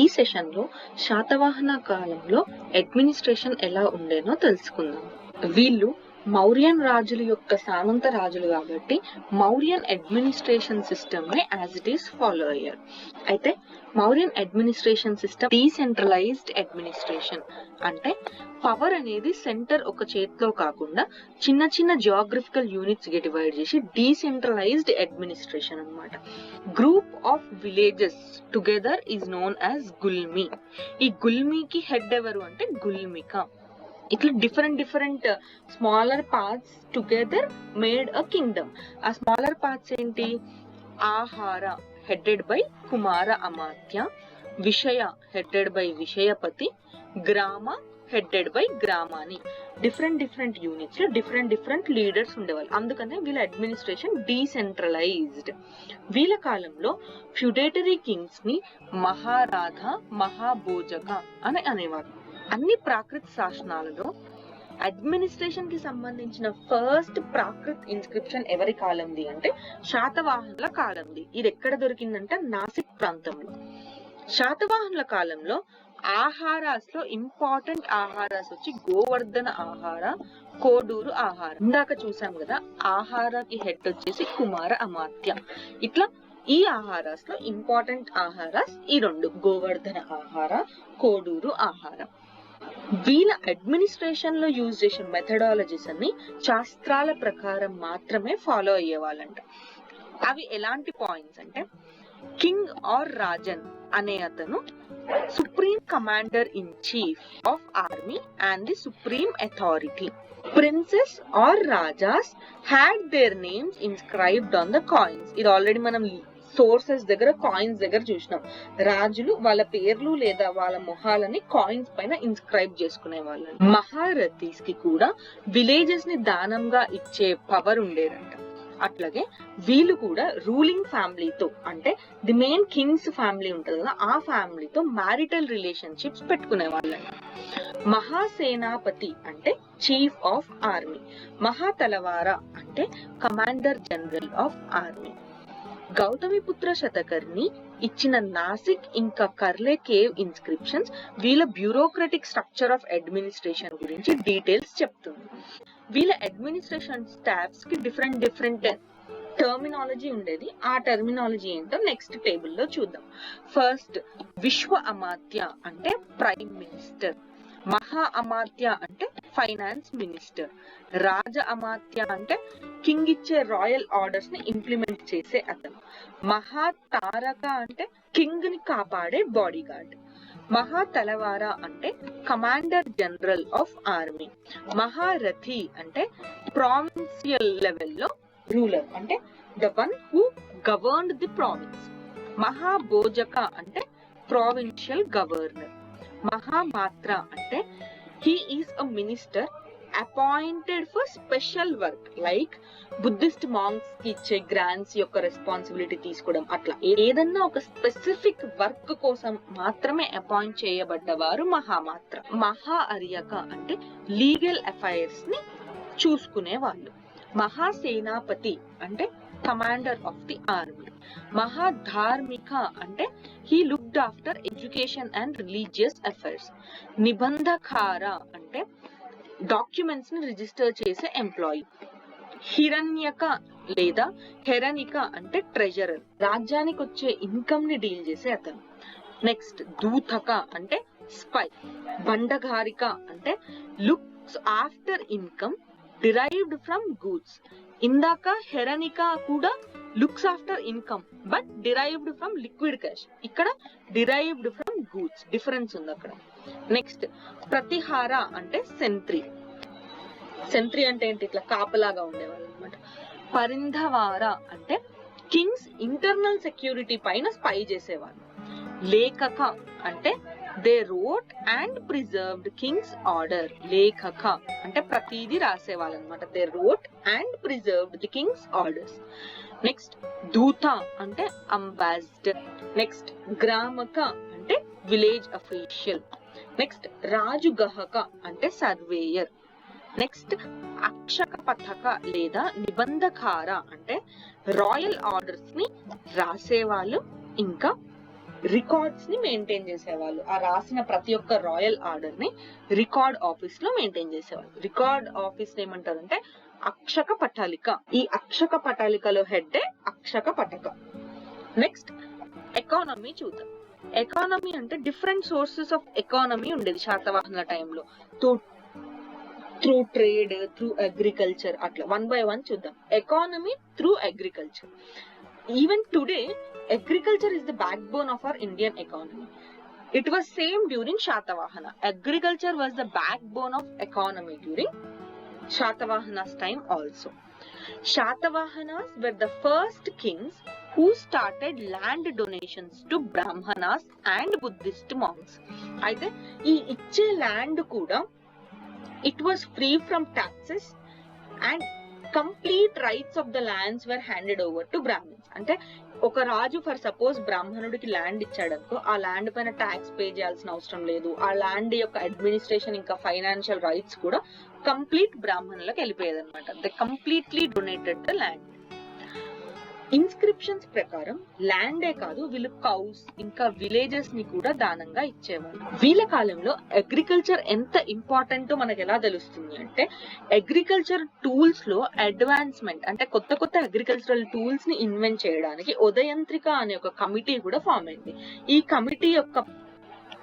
ఈ సెషన్‌లో శాతవాహన కాలంలో అడ్మినిస్ట్రేషన్ ఎలా ఉండేనో తెలుసుకుందాం. వీళ్ళు మౌర్యన్ రాజుల యొక్క సామంత రాజులు కాబట్టి మౌర్యన్ అడ్మినిస్ట్రేషన్ సిస్టమ్ ని యాజ్ ఇట్ ఈస్ ఫాలో అయ్యారు. అయితే Mauryan administration system decentralised administration అంటే పవర్ అనేది సెంటర్ ఒక చేతిలో కాకుండా చిన్న చిన్న జియోగ్రఫికల్ యూనిట్స్ గా డివైడ్ చేసి డీసెంట్రలైజ్డ్ అడ్మినిస్ట్రేషన్ అన్నమాట. Group of villages together is known as గుల్మి. ఈ గుల్మికి హెడ్ ఎవరు అంటే గుల్మిక. ఇట్లా different smaller parts together made a kingdom. ఆ స్మాలర్ పార్ట్స్ ఏంటి? ఆహార హెడెడ్ బై కుమార అమాత్య, విషయ హెడెడ్ బై విషయపతి, గ్రామ హెడెడ్ బై గ్రామాని. డిఫరెంట్ యూనిట్స్ లో డిఫరెంట్ లీడర్స్ ఉండేవాళ్ళు. అందుకనే వీళ్ళ అడ్మినిస్ట్రేషన్ డీసెంట్రలైజ్డ్. వీళ్ళ కాలంలో ఫ్యూడేటరీ కింగ్స్ ని మహారాధ, మహాభోజక అని అనేవారు. అన్ని ప్రాకృత శాసనాలలో అడ్మినిస్ట్రేషన్ కి సంబంధించిన ఫస్ట్ ప్రాకృత్ ఇన్స్క్రిప్షన్ ఎవరి కాలంది అంటే శాతవాహనుల కాలంది. ఇది ఎక్కడ దొరికిందంటే నాసిక్ ప్రాంతంలో. శాతవాహనుల కాలంలో ఆహారాస్ లో ఇంపార్టెంట్ ఆహారాస్ వచ్చి గోవర్ధన ఆహార, కోడూరు ఆహార. ఇందాక చూసాం కదా, ఆహారకి హెడ్ వచ్చేసి కుమార అమాత్య. ఇట్లా ఈ ఆహారాస్ లో ఇంపార్టెంట్ ఆహారాస్ ఈ రెండు, గోవర్ధన ఆహార, కోడూరు ఆహార. వీళ్ళ అడ్మినిస్ట్రేషన్ లో యూజ్ చేసే మెథడాలజీస్ అన్ని శాస్త్రాల ప్రకారం మాత్రమే ఫాలో అయ్యేవాళ్ళంట. అవి ఎలాంటి పాయింట్స్ అంటే, కింగ్ ఆర్ రాజన్ అనే అతను supreme commander in chief of army and the supreme authority. Princes or rajas had their names inscribed on the coins. ఇది ఆల్రెడీ మనం సోర్సెస్ దగ్గర, కాయిన్స్ దగ్గర చూసినాం. రాజులు వాళ్ళ పేర్లు లేదా వాళ్ళ మొహాలని కాయిన్స్ పైన ఇన్స్క్రైబ్ చేసుకునే వాళ్ళు. మహారథీస్ కి కూడా విలేజెస్ ని దానంగా ఇచ్చే పవర్ ఉండేదంట. అట్లాగే వీళ్ళు కూడా రూలింగ్ ఫ్యామిలీతో, అంటే ది మెయిన్ కింగ్స్ ఫ్యామిలీ ఉంటది కదా, ఆ ఫ్యామిలీతో మ్యారిటల్ రిలేషన్షిప్స్ పెట్టుకునే వాళ్ళంట. మహాసేనాపతి అంటే చీఫ్ ఆఫ్ ఆర్మీ, మహాతలవార అంటే commander general of army. Gautamiputra Satakarni ఇచ్చిన నాసిక్ ఇంకా కర్లే కేవ్ ఇన్స్క్రిప్షన్స్ వీళ్ళ బ్యూరోక్రటిక్ స్ట్రక్చర్ ఆఫ్ అడ్మినిస్ట్రేషన్ గురించి డీటెయిల్స్ చెప్తుంది. వీళ్ళ అడ్మినిస్ట్రేషన్ స్టాఫ్స్ కి డిఫరెంట్ టర్మినాలజీ ఉండేది. ఆ టర్మినాలజీ ఏంటో నెక్స్ట్ టేబుల్ లో చూద్దాం. ఫస్ట్, విశ్వ అమాత్య అంటే ప్రైమ్ మినిస్టర్, మహా అమాత్య అంటే ఫైనాన్స్ మినిస్టర్, రాజ అమాత్య అంటే కింగ్ ఇచ్చే రాయల్ ఆర్డర్స్ ని ఇంప్లిమెంట్ చేసే అతను, మహా తారక అంటే కింగ్ ని కాపాడే బాడీ గార్డ్, మహా తలవార అంటే కమాండర్ జనరల్ ఆఫ్ ఆర్మీ, మహారథి అంటే ప్రావిన్షియల్ లెవెల్లో రూలర్ అంటే the one who governed the province, మహాభోజక అంటే ప్రావిన్షియల్ గవర్నర్, మహామాత్ర అంటే he is a minister appointed for special work like Buddhist monks కి ఇచ్చే గ్రాంట్స్ యొక్క రెస్పాన్సిబిలిటీ తీసుకోవడం. అట్లా ఏదన్నా ఒక స్పెసిఫిక్ వర్క్ కోసం మాత్రమే అపాయింట్ చేయబడ్డవారు మహామాత్ర. మహా అర్యక అంటే లీగల్ అఫైర్స్ ని చూసుకునే వాళ్ళు. మహాసేనాపతి అంటే కమాండర్ ఆఫ్ ది ఆర్మీ. మహాధార్మిక అంటే he looked after education and religious affairs. నిబంధకార అంటే డాక్యుమెంట్స్ ని రిజిస్టర్ చేసే ఎంప్లాయీ. హిరణ్యక లేదా హెరణిక అంటే ట్రెజరర్, రాజ్యానికి వచ్చే ఇన్కమ్ ని డీల్ చేసే అతను. నెక్స్ట్, దూతక అంటే స్పై. బండగారిక అంటే looks after income derived from goods. ఇందాక హెరణిక కూడా looks after income but derived from liquid cash, ఇక్కడ డిరైవ్డ్ ఫ్రమ్ గూడ్స్. డిఫరెన్స్ ఉంది అక్కడ. నెక్స్ట్, ప్రతిహార అంటే సెంట్రీ. సెంట్రీ అంటే ఏంటి? ఇట్లా కాపలాగా ఉండేవాళ్ళు అనమాట. పరిధవార అంటే కింగ్స్ ఇంటర్నల్ సెక్యూరిటీ పైన స్పై చేసేవాళ్ళు. లేఖక అంటే they wrote and preserved king's order. లేఖక అంటే ప్రతిదీ రాసేవాళ్ళు అనమాట. They wrote and preserved the king's orders. Next, దూత అంటే అంబాసిడర్. నెక్స్ట్, గ్రామక అంటే విలేజ్ అఫీషియల్. నెక్స్ట్, రాజుగహక అంటే సర్వేయర్. నెక్స్ట్, అక్షక పథక లేదా నిబంధకార అంటే రాయల్ ఆర్డర్స్ ని రాసేవాళ్ళు ఇంకా రికార్డ్స్ ని మెయింటైన్ చేసేవాళ్ళు. ఆ రాసిన ప్రతి ఒక్క రాయల్ ఆర్డర్ ని రికార్డ్ ఆఫీస్ లో మెయింటైన్ చేసేవాళ్ళు. రికార్డ్ ఆఫీస్ ఏమంటారంటే అక్షక పటాలిక. ఈ అక్షక పటాలికలో హెడ్ అక్షక పటక. నెక్స్ట్ ఎకానమీ చూద్దాం. ఎకానమీ అంటే డిఫరెంట్ సోర్సెస్ ఆఫ్ ఎకానమీ ఉండేది శాతవాహనుల టైంలో. త్రూ ట్రేడ్, త్రూ అగ్రికల్చర్, అట్లా 1 by 1 చూద్దాం. Economy through agriculture. Even today agriculture is the back bone of our Indian economy. It was same during Shatavahana. Agriculture was the backbone of economy during Shatavahana's time also. Shatavahanas were the first kings who started land donations to Brahmanas and Buddhist monks. అయితే ఈ ఇచ్చే land కూడా it was free from taxes and complete rights of the lands were handed over to Brahmins. అంటే ఒక రాజు for suppose బ్రాహ్మణుడికి land ఇచ్చాడనుకో, ఆ land పైన tax pay చేయాల్సిన అవసరం లేదు. ఆ ల్యాండ్ యొక్క అడ్మినిస్ట్రేషన్ ఇంకా ఫైనాన్షియల్ రైట్స్ కూడా కంప్లీట్ బ్రాహ్మణులకు వెళ్ళిపోయేది అనమాట. They completely donated the land. Inscriptions ప్రకారం ల్యాండే కాదు, వీళ్ళు కౌస్ ఇంకా విలేజెస్ ని కూడా దానంగా ఇచ్చేవాళ్ళు. వీళ్ళ కాలంలో అగ్రికల్చర్ ఎంత ఇంపార్టెంట్ మనకు ఎలా తెలుస్తుంది అంటే, అగ్రికల్చర్ టూల్స్ లో అడ్వాన్స్మెంట్ అంటే కొత్త కొత్త అగ్రికల్చరల్ టూల్స్ ని ఇన్వెంట్ చేయడానికి ఉదయంత్రిక అనే ఒక కమిటీ కూడా ఫామ్ అయింది. ఈ కమిటీ యొక్క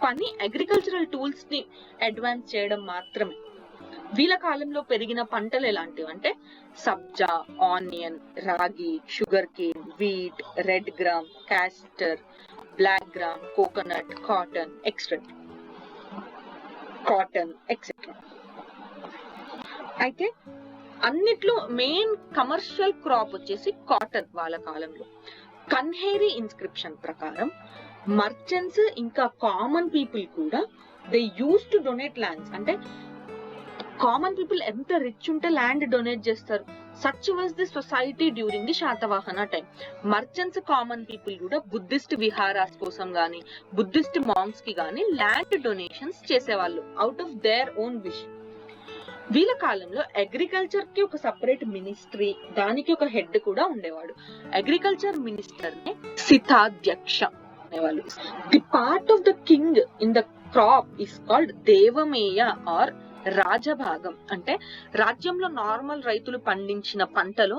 పని అగ్రికల్చరల్ టూల్స్ ని అడ్వాన్స్ చేయడం మాత్రమే. వీళ్ళ కాలంలో పెరిగిన పంటలు ఎలాంటివి అంటే సబ్జా, onion, ragi, sugar cane, wheat, red gram, castor, black gram, coconut, cotton etcetera. అయితే అన్నిట్లో మెయిన్ కమర్షియల్ క్రాప్ వచ్చేసి కాటన్ వాళ్ళ కాలంలో. కన్హేరి ఇన్స్క్రిప్షన్ ప్రకారం మర్చెంట్స్ ఇంకా కామన్ పీపుల్ కూడా they use to donate lands. అంటే కామన్ పీపుల్ ఎంత రిచ్ ఉంటే ల్యాండ్ డొనేట్ చేస్తారు. Such was the society during the Satavahana time. Merchants, common people కూడా బుద్ధిస్ట్ విహారాస్ కోసం గానీ బుద్ధిస్ట్ మాంగ్స్ కి గానీ ల్యాండ్ డొనేషన్స్ చేసేవాళ్ళు out of their own wish. వీళ్ళ కాలంలో అగ్రికల్చర్ కి ఒక సపరేట్ మినిస్ట్రీ, దానికి ఒక హెడ్ కూడా ఉండేవాడు. అగ్రికల్చర్ మినిస్టర్ ని సితాధ్యక్ష అనేవాళ్ళు. The part of the king in the crop is called దేవమేయ ఆర్ రాజభాగం. అంటే రాజ్యంలో నార్మల్ రైతులు పండించిన పంటలో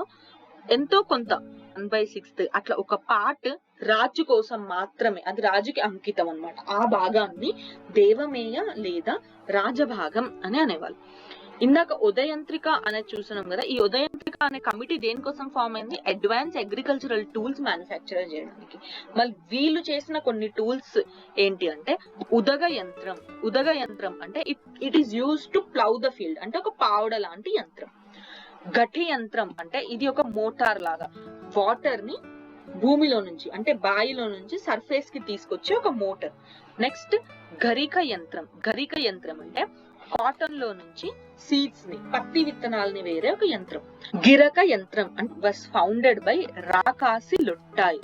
ఎంతో కొంత 1/6 అట్లా ఒక పార్ట్ రాజు కోసం మాత్రమే, అది రాజుకి అంకితం అన్నమాట. ఆ భాగాన్ని దేవమేయ లేదా రాజభాగం అని అనేవాళ్ళు. ఇందాక ఉదయంత్రిక అనేది చూస్తున్నాం కదా, ఈ ఉదయంత్రిక అనే కమిటీ దేనికోసం ఫామ్ అయింది? అడ్వాన్స్ అగ్రికల్చరల్ టూల్స్ మ్యానుఫ్యాక్చర్ చేయడానికి. మళ్ళీ వీళ్ళు చేసిన కొన్ని టూల్స్ ఏంటి అంటే ఉదగ యంత్రం అంటే it is use to plough the field, అంటే ఒక పావడ లాంటి యంత్రం. గఠి యంత్రం అంటే ఇది ఒక మోటార్ లాగా వాటర్ ని భూమిలో నుంచి అంటే బాయిలో నుంచి సర్ఫేస్ కి తీసుకొచ్చే ఒక మోటార్. నెక్స్ట్ గరిక యంత్రం అంటే కాటన్ లో నుంచి సీడ్స్ ని, పత్తి విత్తనాలని వేరే ఒక యంత్రం. గిరక యంత్రం అంటే వాస్ ఫౌండెడ్ బై రాకాసి లొట్టాయ్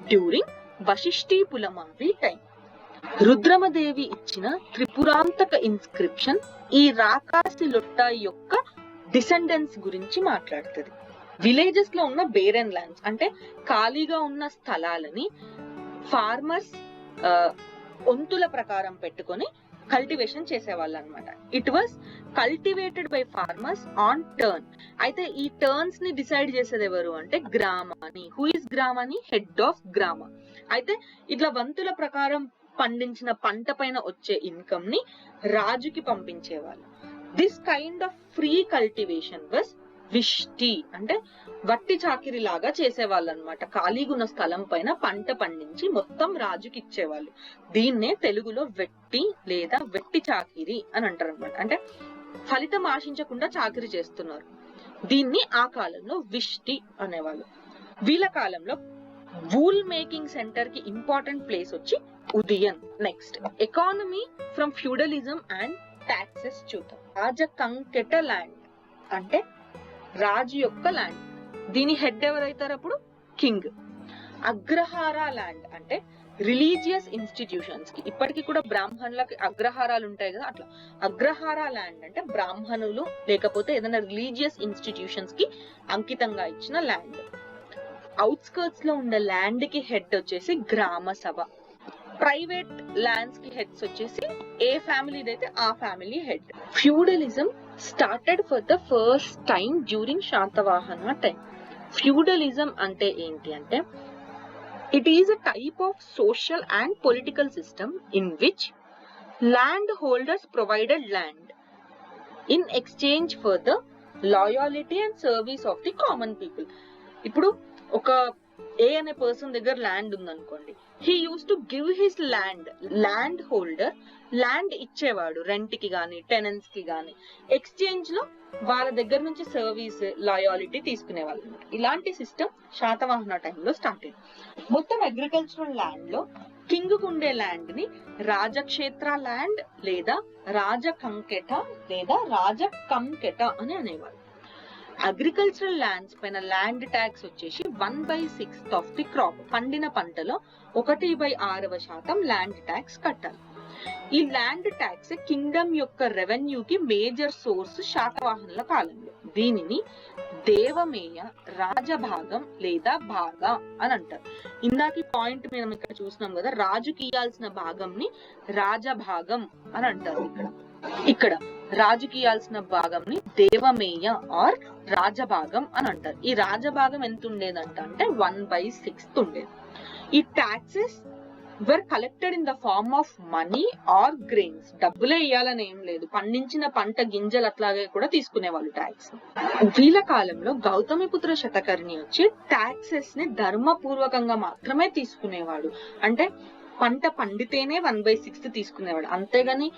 డ్యూరింగ్ వశిష్ఠీ పులమావి టైం. రుద్రమదేవి ఇచ్చిన త్రిపురాంతక ఇన్స్క్రిప్షన్ ఈ రాకాసి లొట్టాయ్ యొక్క డిసెండెంట్స్ గురించి మాట్లాడుతుంది. విలేజెస్ లో ఉన్న బేరన్ ల్యాండ్స్ అంటే ఖాళీగా ఉన్న స్థలాలని ఫార్మర్స్ వంతుల ప్రకారం పెట్టుకొని కల్టివేషన్ చేసేవాళ్ళు అనమాట. It was cultivated by farmers on turn. అయితే ఈ టర్న్స్ ని డిసైడ్ చేసేది ఎవరు అంటే గ్రామాని. హూ ఇస్ గ్రామాని? హెడ్ ఆఫ్ గ్రామ. అయితే ఇట్లా వంతుల ప్రకారం పండించిన పంట పైన వచ్చే ఇన్కమ్ ని రాజుకి పంపించేవాళ్ళు. This kind of free cultivation was విష్టి అంటే వట్టి చాకిరి లాగా చేసేవాళ్ళు అనమాట. ఖాళీగున్న స్థలం పైన పంట పండించి మొత్తం రాజుకి ఇచ్చేవాళ్ళు. దీన్నే తెలుగులో వెట్టి లేదా వెట్టి చాకిరి అని అంటారు అనమాట. అంటే ఫలితం ఆశించకుండా చాకిరి చేస్తున్నారు. దీన్ని ఆ కాలంలో విష్టి అనేవాళ్ళు. వీళ్ళ కాలంలో వూల్ మేకింగ్ సెంటర్ కి ఇంపార్టెంట్ ప్లేస్ వచ్చి Udayan. Next economy from feudalism and taxes చూద్దాం. రాజకంకెట ల్యాండ్ అంటే రాజు యొక్క ల్యాండ్, దీని హెడ్ ఎవరైతారు అప్పుడు? కింగ్. అగ్రహార ల్యాండ్ అంటే రిలీజియస్ ఇన్స్టిట్యూషన్స్ కి, ఇప్పటికీ కూడా బ్రాహ్మణులకి అగ్రహారాలు ఉంటాయి కదా, అట్లా అగ్రహార ల్యాండ్ అంటే బ్రాహ్మణులు లేకపోతే ఏదైనా రిలీజియస్ ఇన్స్టిట్యూషన్స్ కి అంకితంగా ఇచ్చిన ల్యాండ్. అవుట్స్కర్ట్స్ లో ఉన్న ల్యాండ్ కి హెడ్ వచ్చేసి గ్రామ సభ. ప్రైవేట్ ల్యాండ్స్ కి హెడ్స్ వచ్చేసి ఏ ఫ్యామిలీ అయితే ఆ family head. Feudalism started for the first time during Satavahana time. Feudalism అంటే ఏంటి అంటే, it is a type of social and political system in which landholders provided land in exchange for the loyalty and service of the common people. ఇప్పుడు ఒక ఏ అనే person దగ్గర land ఉందనుకోండి, he use to give his land holder land ఇచ్చేవాడు rent కి గానీ tenants కి గానీ, ఎక్స్చేంజ్ లో వాళ్ళ దగ్గర నుంచి సర్వీస్ లాయాలిటీ తీసుకునేవాళ్ళు. ఇలాంటి సిస్టమ్ శాతవాహన టైంలో స్టార్ట్ అయింది. మొత్తం అగ్రికల్చరల్ ల్యాండ్ లో కింగ్ కుండే ల్యాండ్ ని రాజక్షేత్ర ల్యాండ్ లేదా రాజకంకెట లేదా రాజకంకెట అని అనేవారు. అగ్రికల్చరల్ ల్యాండ్స్ పైన ల్యాండ్ ట్యాక్స్ వచ్చేసి 1/6 ఆఫ్ ది క్రాప్, పండిన పంటలో 1/6% ల్యాండ్ ట్యాక్స్ కట్టాలి. ఈ ల్యాండ్ ట్యాక్స్ కింగ్డమ్ యొక్క రెవెన్యూకి మేజర్ సోర్స్ శాతవాహనుల కాలంలో. దీనిని దేవమేయ, రాజభాగం లేదా భాగా అని అంటారు. ఇందాక పాయింట్ మనం ఇక్కడ చూసినాం కదా, రాజుకి ఇయ్యాల్సిన భాగంని రాజభాగం అని అంటారు. ఇక్కడ రాజుకి ఇయ్యాల్సిన భాగంని దేవమేయ ఆర్ రాజభాగం అని అంటారు. ఈ రాజభాగం ఎంత ఉండేదంట అంటే 1/6 ఉండేది. ఈ taxes were collected in the form of money or grains. డబ్బులే ఇయ్యాలని ఏం లేదు, పండించిన పంట గింజలు అట్లాగే కూడా తీసుకునేవాళ్ళు ట్యాక్స్. వీళ్ళ కాలంలో గౌతమిపుత్ర శతకర్ణి వచ్చి ట్యాక్సెస్ ని ధర్మపూర్వకంగా మాత్రమే తీసుకునేవాడు. అంటే పంట పండితేనే 1/6 తీసుకునేవాడు, అంతేగాని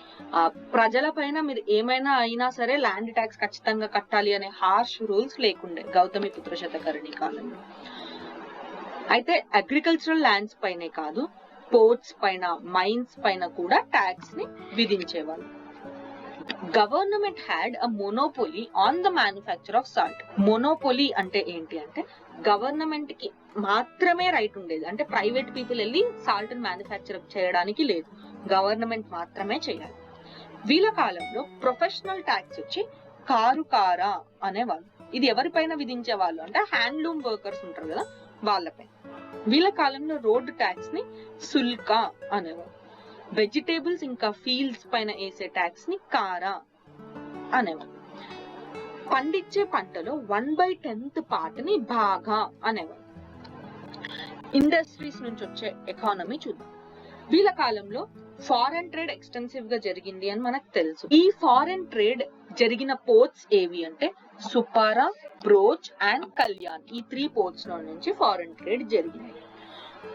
ప్రజల పైన మీరు ఏమైనా అయినా సరే ల్యాండ్ ట్యాక్స్ ఖచ్చితంగా కట్టాలి అనే హార్ష్ రూల్స్ లేకుండే గౌతమిపుత్ర శతకర్ణి కాలంలో. అయితే అగ్రికల్చరల్ ల్యాండ్స్ పైనే కాదు, పోర్ట్స్ పైన, మైన్స్ పైన కూడా ట్యాక్స్ ని విధించేవాళ్ళు. Government had a monopoly on the manufacture of salt. Monopoly అంటే ఏంటి అంటే, గవర్నమెంట్ కి మాత్రమే రైట్ ఉండేది. అంటే ప్రైవేట్ పీపుల్ వెళ్ళి సాల్ట్ మ్యానుఫ్యాక్చర్ చేయడానికి లేదు, గవర్నమెంట్ మాత్రమే చేయాలి. వీళ్ళ కాలంలో ప్రొఫెషనల్ ట్యాక్స్ వచ్చి కారుకారా అనేవాళ్ళు. ఇది ఎవరిపైన విధించేవాళ్ళు అంటే హ్యాండ్లూమ్ వర్కర్స్ ఉంటారు కదా, వాళ్ళపై. వీళ్ళ కాలంలో రోడ్ ట్యాక్స్ ని సుల్కా అనేవారు. వెజిటేబుల్స్ ఇంకా ఫీల్డ్స్ పైన వేసే ట్యాక్స్ ని కారా అనేవారు. పండించే పంటలో 1/10 పార్ట్ని భాగా అనేవారు. ఇండస్ట్రీస్ నుంచి వచ్చే ఎకానమీ చూద్దాం. వీళ్ళ కాలంలో ఫారెన్ ట్రేడ్ ఎక్స్టెన్సివ్ గా జరిగింది అని మనకు తెలుసు. ఈ ఫారెన్ ట్రేడ్ జరిగిన పోర్ట్స్ ఏవి అంటే సుపారా, బ్రోచ్ అండ్ కళ్యాణ్. ఈ 3 పోర్ట్స్ లో నుంచి ఫారెన్ ట్రేడ్ జరిగింది.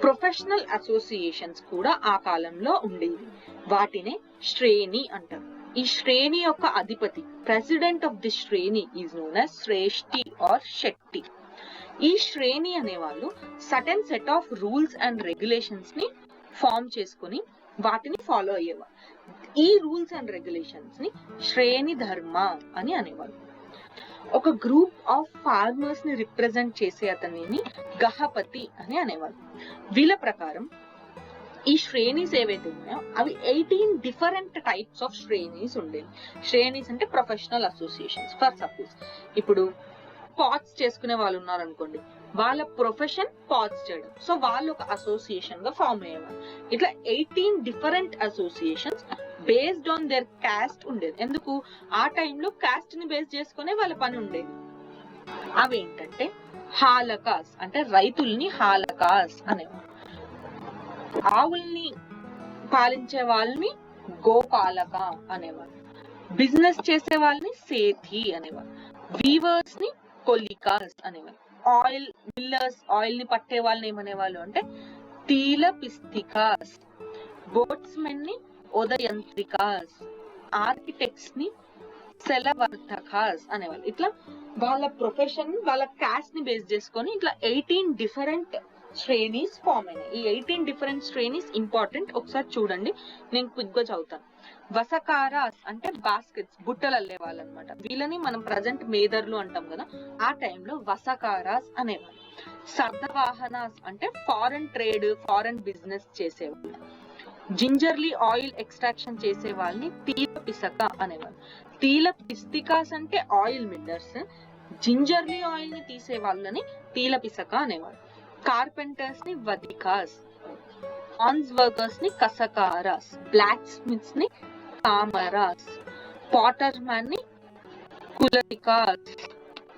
ప్రొఫెషనల్ అసోసియేషన్స్ కూడా ఆ కాలంలో ఉండేవి. వాటినే శ్రేణి అంటారు. ఈ శ్రేణి యొక్క అధిపతి, president of the shreni is known as shreshthi or shetti. ఈ శ్రేణి అనేవాళ్ళు certain set of rules and regulations ని ఫామ్ చేసుకుని వాటిని ఫాలో అయ్యేవారు. ఈ రూల్స్ అండ్ రెగ్యులేషన్స్ ని శ్రేణి ధర్మ అని అనేవారు. ఒక గ్రూప్ ఆఫ్ ఫార్మర్స్ ని రిప్రజెంట్ చేసే అతనిని గహపతి అని అనేవారు. వీళ్ళ ప్రకారం ఈ శ్రేణీస్ ఏవైతే ఉన్నాయో అవి 18 డిఫరెంట్ టైప్స్ ఆఫ్ శ్రేణీస్ ఉండేవి. శ్రేణీస్ అంటే ప్రొఫెషనల్ అసోసియేషన్స్. ఫర్ సపోజ్ ఇప్పుడు పాట్స్ చేసుకునే వాళ్ళు ఉన్నారు అనుకోండి, వాళ్ళ ప్రొఫెషన్ పాట్స్ చేయడం, సో వాళ్ళు ఒక అసోసియేషన్ గా ఫామ్ అయ్యేవారు. ఇట్లా 18 different associations based on their cost ఉండేది. ఎందుకు, ఆ టైంలో కాస్ట్ ని బేస్ చేసుకునే వాళ్ళ పని ఉండేది. అవేంటంటే హాలకాస్, అంటే రైతుల్ని హాలకాస్ అనేవారు. ఆవుల్ని పాలించే వాళ్ళని గోపాలక అనేవారు. బిజినెస్ చేసే వాళ్ళని సేథి అనేవారు. వీవర్స్ ని కొలికాస్ అనేవారు. ఆయిల్ మిల్లర్స్, ఆయిల్ ని పట్టే వాళ్ళని ఏమనేవాళ్ళు అంటే తీలపిస్తికాస్. బోట్స్మెన్ ని ఉదయంత్రికాస్. ఆర్కిటెక్ట్స్ ని సెలవర్ధకాస్ అనేవాళ్ళు. ఇట్లా వాళ్ళ ప్రొఫెషన్, వాళ్ళ కాస్ట్ ని బేస్ చేసుకొని ఇట్లా 18 డిఫరెంట్ శ్రేణీస్ ఫామ్ అయినాయి. ఈ 18 డిఫరెంట్ శ్రేణీస్ ఇంపార్టెంట్, ఒకసారి చూడండి, నేను క్విక్ గా చదువుతాను. వసకారాస్ అంటే బాస్కెట్స్, బుట్టలు అల్లే వాళ్ళు అనమాట. వీళ్ళని మనం ప్రజెంట్ మేదర్లు అంటాం కదా, ఆ టైంలో వసకారాస్ అనేవాళ్ళు. సర్దవాహనాస్ అంటే ఫారెన్ ట్రేడ్, ఫారెన్ బిజినెస్ చేసేవాళ్ళు. జింజర్లీ ఆయిల్ ఎక్స్ట్రాక్షన్ చేసే వాళ్ళని తీల పిసక అనేవాళ్ళు. తీల పిస్తికాస్ అంటే ఆయిల్ మిల్లర్స్, జింజర్లీ ఆయిల్ ని తీసే వాళ్ళని తీల పిసక అనేవాళ్ళు. కార్పెంటర్స్ ని వదికాస్, బ్రాంజ్ వర్కర్స్ ని కసకారాస్, బ్లాక్ స్మిత్స్ ని కామరాస్, పాటర్ మ్యాన్ ని కులటికాస్,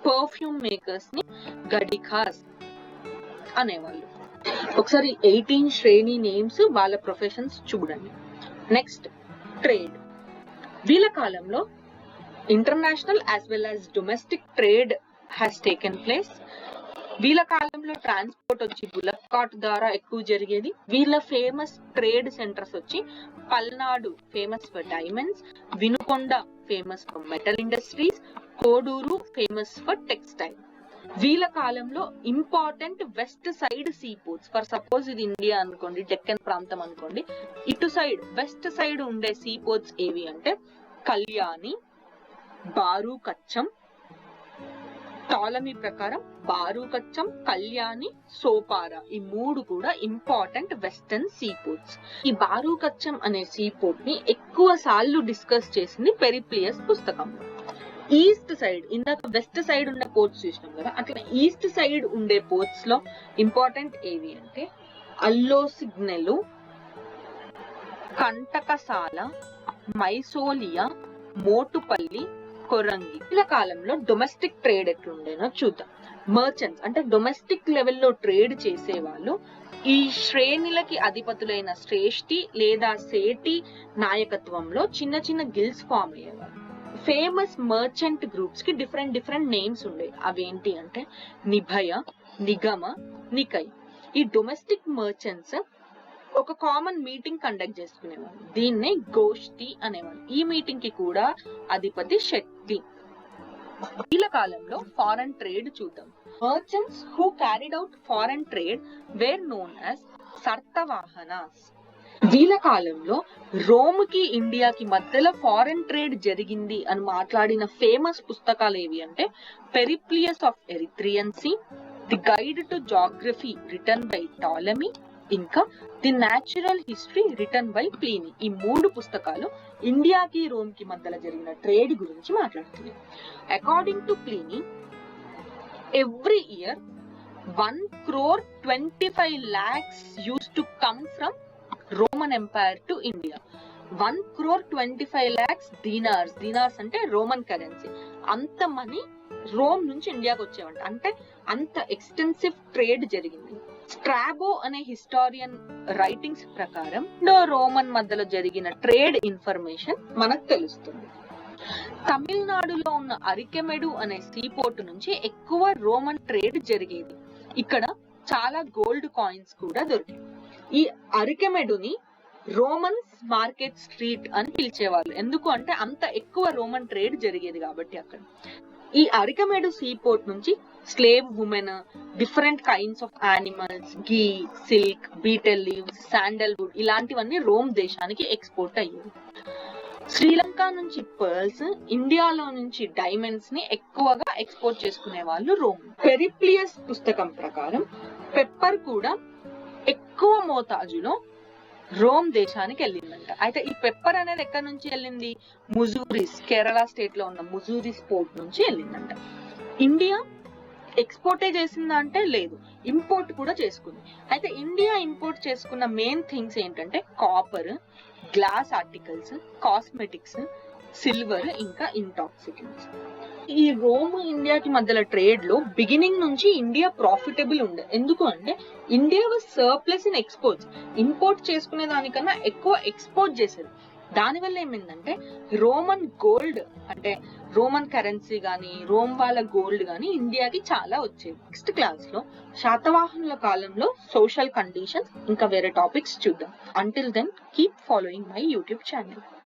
పర్ఫ్యూమ్ మేకర్స్ ని గడికాస్ అనేవాళ్ళు. ఒకసారి 18 శ్రేణి నేమ్స్ వాళ్ళ ప్రొఫెషన్స్ చూడండి. Next trade. వీళ్ళ కాలంలో international as well as domestic trade has taken place. వీళ్ళ కాలంలో ట్రాన్స్పోర్ట్ వచ్చి బుల్లక్ కార్ట్ ద్వారా ఎక్కువ జరిగేది. వీళ్ళ ఫేమస్ ట్రేడ్ సెంటర్స్ వచ్చి Palnadu famous for diamonds, Vinukonda famous for metal industries, Koduru famous for textile. వీళ్ళ కాలంలో important west side see ports, for suppose ఇది ఇండియా అనుకోండి, డెక్కన్ ప్రాంతం అనుకోండి, ఇటు సైడ్ వెస్ట్ సైడ్ ఉండే సీ పోర్ట్స్ ఏవి అంటే కళ్యాణి, బారూకచ్చం, టాలమీ ప్రకారం బారూకచ్చం, కళ్యాణి, సోపారా ఈ మూడు కూడా ఇంపార్టెంట్ వెస్టర్న్ సీ పోర్ట్స్. ఈ బారూకచ్చం అనే సీ పోర్ట్ ని ఎక్కువ సార్లు డిస్కస్ చేసింది పెరిప్లియస్ పుస్తకంలో. ఈస్ట్ సైడ్, ఇందాక వెస్ట్ సైడ్ ఉండే పోర్ట్స్ చూసినాం కదా, అట్లా ఈస్ట్ సైడ్ ఉండే పోర్ట్స్ లో ఇంపార్టెంట్ ఏవి అంటే అల్లోసిగ్నెలు, కంటకసాల, మైసోలియా, మోటుపల్లి, కొరంగి. వీళ్ళ కాలంలో డొమెస్టిక్ ట్రేడ్ ఎట్లుండేనో చూద్దాం. మర్చెంట్స్ అంటే డొమెస్టిక్ లెవెల్లో ట్రేడ్ చేసే వాళ్ళు ఈ శ్రేణులకి అధిపతులైన శ్రేష్ఠి లేదా సేటి నాయకత్వంలో చిన్న చిన్న గిల్స్ ఫామ్ అయ్యేవారు. ఫేమస్ మర్చెంట్ గ్రూప్స్ కి డిఫరెంట్ నేమ్స్ ఉండేవి. అవేంటి అంటే నిభయ, నిగమ, నికై. ఈ డొమెస్టిక్ మర్చెంట్స్ ఒక కామన్ మీటింగ్ కండక్ట్ చేసుకునేవాళ్ళు. దీన్నే గోష్ఠి అనేవాళ్ళు. ఈ మీటింగ్ కి కూడా అధిపతి శక్తి. వీళ్ళ కాలంలో ఫారెన్ ట్రేడ్ చూద్దాం. Merchants who carried out foreign trade were known as సర్తవాహనాస్. వీళ్ళ కాలంలో రోమ్ కి ఇండియాకి మధ్యలో ఫారెన్ ట్రేడ్ జరిగింది అని మాట్లాడిన ఫేమస్ పుస్తకాలు ఏవి అంటే Periplus of Erythrean sea, the guide to geography written by Ptolemy, ఇంకా the natural history written by Pliny. ఈ మూడు పుస్తకాలు ఇండియాకి రోమ్ కి మధ్యలో జరిగిన ట్రేడ్ గురించి మాట్లాడుతున్నాయి. According to Pliny, every year 1,25,00,000 used to come from Roman Empire to India. 1,25,00,000 dinars. Dinars అంటే రోమన్ కరెన్సీ. అంత మనీ రోమ్ నుంచి ఇండియాకి వచ్చేవంట. అంటే అంత ఎక్స్టెన్సివ్ ట్రేడ్ జరిగింది. స్ట్రాబో అనే హిస్టారియన్ రైటింగ్స్ ప్రకారం రోమన్ మధ్యలో జరిగిన ట్రేడ్ ఇన్ఫర్మేషన్ మనకు తెలుస్తుంది. తమిళనాడులో ఉన్న అరికెమెడు అనే సీపోర్ట్ నుంచి ఎక్కువ రోమన్ ట్రేడ్ జరిగేది. ఇక్కడ చాలా గోల్డ్ కాయిన్స్ కూడా దొరికాయి. ఈ అరికెమెడుని రోమన్స్ మార్కెట్ స్ట్రీట్ అని పిలిచేవాళ్ళు. ఎందుకు అంటే అంత ఎక్కువ రోమన్ ట్రేడ్ జరిగేది కాబట్టి అక్కడ. ఈ అరికెమెడు సీపోర్ట్ నుంచి slave women, different kinds of animals, ghee, silk, beetle leaves, sandalwood ఇలాంటివన్నీ రోమ్ దేశానికి ఎక్స్పోర్ట్ అయ్యేవి. శ్రీలంక నుంచి పర్ల్స్, ఇండియాలో నుంచి డైమండ్స్ ని ఎక్కువగా ఎక్స్పోర్ట్ చేసుకునే వాళ్ళు రోమ్. పెరిప్లియస్ పుస్తకం ప్రకారం పెప్పర్ కూడా ఎక్కువ మోతాజులో రోమ్ దేశానికి వెళ్ళిందంట. అయితే ఈ పెప్పర్ అనేది ఎక్కడి నుంచి వెళ్ళింది? ముజూరిస్, కేరళ స్టేట్ లో ఉన్న ముజూరిస్ పోర్ట్ నుంచి వెళ్ళిందంట. ఇండియా ఎక్స్పోర్టే చేసిందా అంటే లేదు, ఇంపోర్ట్ కూడా చేసుకుంది. అయితే ఇండియా ఇంపోర్ట్ చేసుకున్న మెయిన్ థింగ్స్ ఏంటంటే copper, glass articles, cosmetics, silver, ఇంకా ఇంటాక్సికెంట్స్. ఈ రోమ్ ఇండియాకి మధ్యలో ట్రేడ్ లో బిగినింగ్ నుంచి ఇండియా ప్రాఫిటబుల్ ఉండే. ఎందుకు అంటే India was surplus in exports. Import చేసుకునే దానికన్నా ఎక్కువ ఎక్స్పోర్ట్ చేసేది. దానివల్ల ఏమైందంటే రోమన్ గోల్డ్ అంటే రోమన్ కరెన్సీ గానీ రోమ్ వాళ్ళ గోల్డ్ గానీ ఇండియాకి చాలా వచ్చేది. నెక్స్ట్ క్లాస్ లో శాతవాహనుల కాలంలో సోషల్ కండిషన్స్ ఇంకా వేరే టాపిక్స్ చూద్దాం. Until then keep following my YouTube channel.